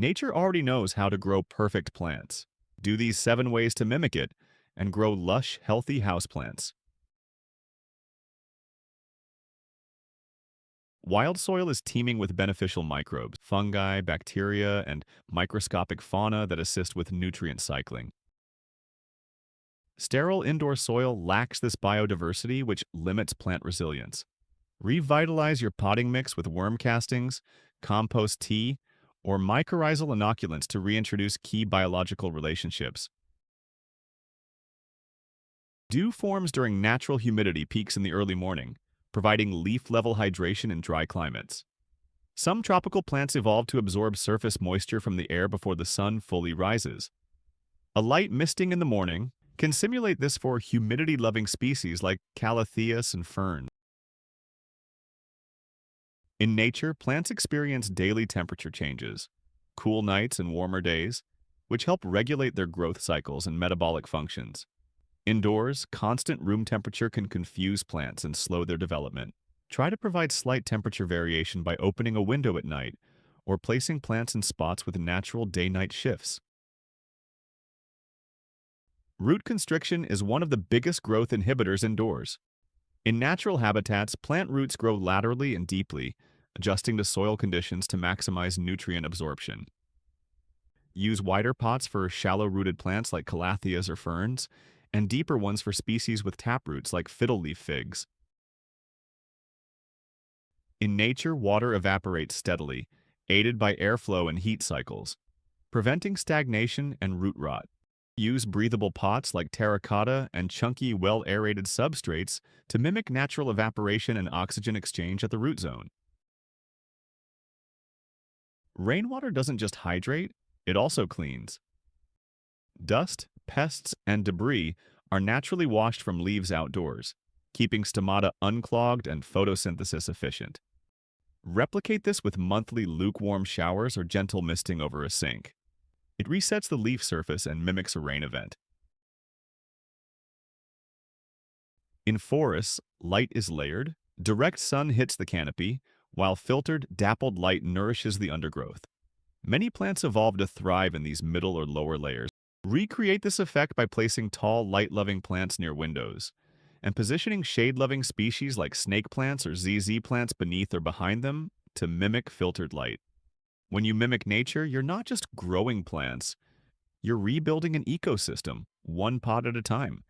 Nature already knows how to grow perfect plants. Do these 7 ways to mimic it and grow lush, healthy houseplants. Wild soil is teeming with beneficial microbes, fungi, bacteria, and microscopic fauna that assist with nutrient cycling. Sterile indoor soil lacks this biodiversity, which limits plant resilience. Revitalize your potting mix with worm castings, compost tea, or mycorrhizal inoculants to reintroduce key biological relationships. Dew forms during natural humidity peaks in the early morning, providing leaf-level hydration in dry climates. Some tropical plants evolve to absorb surface moisture from the air before the sun fully rises. A light misting in the morning can simulate this for humidity-loving species like calatheas and ferns. In nature, plants experience daily temperature changes, cool nights and warmer days, which help regulate their growth cycles and metabolic functions. Indoors, constant room temperature can confuse plants and slow their development. Try to provide slight temperature variation by opening a window at night or placing plants in spots with natural day-night shifts. Root constriction is one of the biggest growth inhibitors indoors. In natural habitats, plant roots grow laterally and deeply, adjusting to soil conditions to maximize nutrient absorption. Use wider pots for shallow-rooted plants like calatheas or ferns, and deeper ones for species with taproots like fiddle-leaf figs. In nature, water evaporates steadily, aided by airflow and heat cycles, preventing stagnation and root rot. Use breathable pots like terracotta and chunky, well-aerated substrates to mimic natural evaporation and oxygen exchange at the root zone. Rainwater doesn't just hydrate, it also cleans. Dust, pests, and debris are naturally washed from leaves outdoors, keeping stomata unclogged and photosynthesis efficient. Replicate this with monthly lukewarm showers or gentle misting over a sink. It resets the leaf surface and mimics a rain event. In forests, light is layered. Direct sun hits the canopy, while filtered, dappled light nourishes the undergrowth. Many plants evolve to thrive in these middle or lower layers. Recreate this effect by placing tall, light-loving plants near windows, and positioning shade-loving species like snake plants or ZZ plants beneath or behind them to mimic filtered light. When you mimic nature, you're not just growing plants, you're rebuilding an ecosystem, one pot at a time.